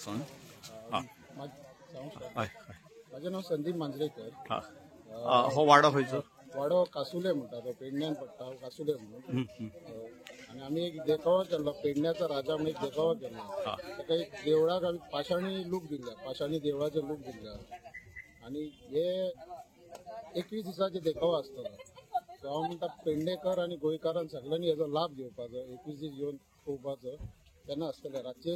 सांग हां हय हय माझे नाव संदीप मांजरेकर. हां हो वाडो खंयचो वाडो कासुले म्हणटा तो पेडण्यान पडटा कासुले म्हणून. आणि आम्ही एक देखावा केला पेडण्याचा राजा म्हणून एक देखावा केला. ताका एक देवळाक आमी पाशाणी लूक दिल्या पाशाणी देवळाचे लूक दिल्या आणि हे 21 दिसाचे देखावा आसतलो. सो हांव म्हणटा पेडणेकर आनी गोंयकारांनी सगळ्यांनी हेजो लाभ घेवपाचो 21 दीस येवन पळोवपाचो. तेन्ना आसतले रातचे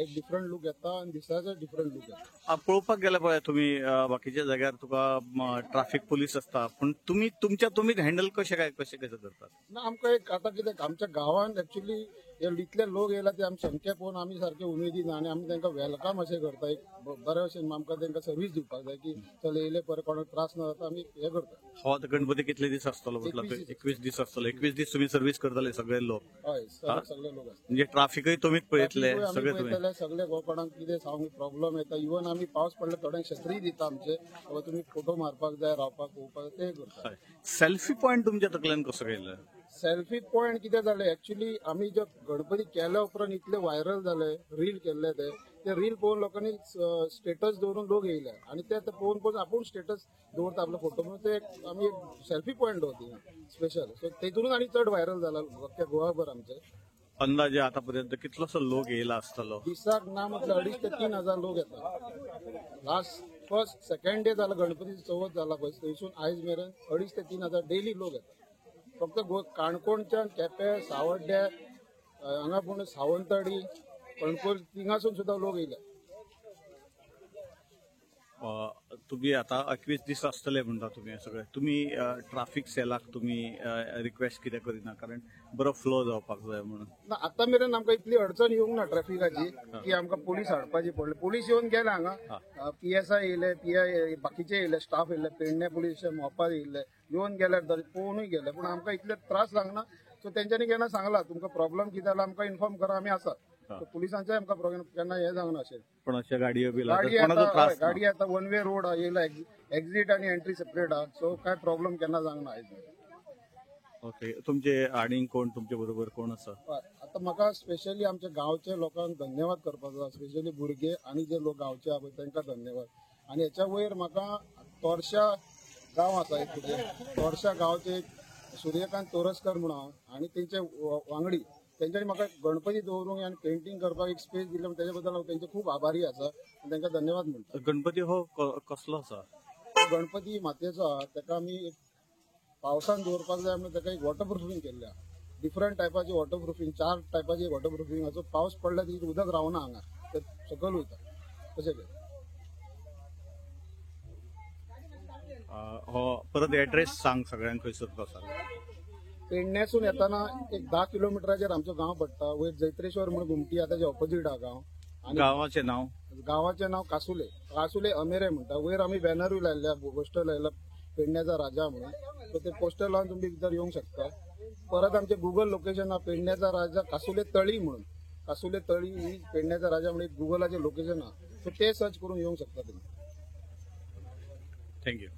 एक डिफरंट लूक येता आनी दिसाचो डिफरंट लूक येता. पळोवपाक गेल्यार पळय तुमी बाकीच्या जाग्यार तुका ट्रॅफिक पोलीस आसता पूण तुमीच हँडल कशें करतात ना आमकां एक आतां कितें आमच्या गांवांत एक्चुअली हे इतले लोक येयला ते आमी संख्या पळोवन आमी सारखे उमेदीन आनी आमी तांकां वेलकम अशें करता. एक बरे भशेन आमकां तांकां सर्वीस दिवपाक जाय की चल येयले पळय कोणाक त्रास ना जाता आमी हे करता. हो आतां गणपती कितले दीस आसतलो म्हटलं 21 दीस आसतलो 21 दीस तुमी सर्वीस करतले सगळे लोक. हय सगळे लोक आसता. म्हणजे ट्रॅफिकय तुमीच पळयतले सगळे तुमी पळयतले सगळे कोणाक कितें सांग प्रॉब्लेम येता इवन आमी पावस पडले थोड्यांक छत्री दिता आमचे बाबा तुमी फोटो मारपाक जाय रावपाक पळोवपाक ते करता. सेल्फी पॉयंट तुमच्या तकल्यान कसो गेलो सेल्फी पॉयंट कितें जालें एक्चुअली आमी जे गणपती केल्या उपरांत इतले व्हायरल जाले रील केल्ले ते रील पळोवन लोकांनी स्टेटस दवरून लोक येयले आणि ते पळोवन पळोवन आपूण स्टेटस दवरता आपलो फोटो म्हणून ते आमी सेल्फी पॉयंट दवरती स्पेशल. सो तेतून आनी चड व्हायरल जाला अख्ख्या गोवाभर आमचे. अंदाजे आतापर्यंत कितलोसो लोक येयला आसतलो दिसाक ना म्हटल्यार 2,500 ते 3,000 लोक येतात. लास्ट फर्स्ट सेकंड डे जाला गणपतीचो चवथ जाला पळय थंयसून आयज मेरेन 2,500 ते 3,000 डेली लोक येतात. फक्त काणकोणच्यान केपें सावड्ड्या हांगा पूण सावंतवाडी कणकोल थिंगासून सुद्दां लोक येयले. तुम्ही आता 21 दीस आसतले म्हणटा तुम्ही सगळे तुम्ही ट्रॅफिक सेलाक तुम्ही रिक्वेस्ट कितें करिना कारण बरो फ्लो जावपाक जाय म्हणून. ना आतां मेरेन आमकां इतली अडचण येवंक ना ट्रॅफिकाची की आमकां पोलीस हाडपाची पडले. पोलीस येवन गेले हांगा PSI येयले PI बाकीचे येयले स्टाफ येयले पेडणे पुलीस मोपार येयले येवन गेल्यार पळोवनूय गेले पूण आमकां इतले त्रास जावंक ना. सो तेंच्यांनी केन्ना सांगला तुमकां प्रॉब्लेम कितें जाला आमकां इन्फॉर्म करा आमी आसा. पुलिसांचें आमकां प्रॉब्लेम केन्ना हे जावंक ना अशें. पण अशें गाडयो बी गाडी आता 1 वे रोड येयला एक्झिट आनी एंट्री सेपरेट आहा सो काय प्रॉब्लेम केन्ना जावंक ना आयज. ओके तुमचे आनीक कोण तुमचे बरोबर कोण आसा आता म्हाका स्पेशली आमच्या गांवच्या लोकांक धन्यवाद करपाचो स्पेशली भुरगे आनी जे लोक गांवचे आहा पळय तांकां धन्यवाद. आनी हेच्या वयर म्हाका तोरशा गांव आसा एक तोरशा गांवचे सूर्यकांत तोरसकर म्हणून आहा आनी तेंचे वांगडी तेंच्यांनी म्हाका गणपती दवरूंक आनी पेंटिंग करपाक एक स्पेस दिले तेच्या बद्दल हांव तेंचे खूब आभारी आसा तांकां धन्यवाद म्हणटा. गणपती हो कसलो आसा गणपती मातयेचो आहा ताका आमी पावसान दवरपाक जाय म्हणून ताका एक वॉटरप्रुफींग केल्लें आहा. डिफरंट टायपाची वॉटरप्रुफींग 4 टायपाची वॉटरप्रुफींग आसा. पावस पडल्यार तितून उदक रावना हांगा ते सकयल वयता तशें केलें. हो परत एड्रेस सांग सगळ्यांक खंयसर तो सांग. पेडण्यासून येताना एक 10 किलोमिटराचेर आमचो गांव पडटा वयर जैत्रेश्वर म्हणून घुमटी आहा ताच्या ऑपोजीट आहा गांव. आनी गांवाचें नांव कासुले अमेरे म्हणटा. वयर आमी बॅनरूय लायल्या पोस्टर लायला पेडण्याचा राजा म्हणून सो ते पोस्टर लावन तुमी भितर येवंक शकता. परत आमचे गुगल लोकेशन आहा पेडण्याचा राजा कासुले तळी म्हणून कासुले तळी ही पेडण्याचा राजा म्हणून एक गुगलाचें लोकेशन आहा सो ते सर्च करून येवंक शकता तुमी. थँक्यू.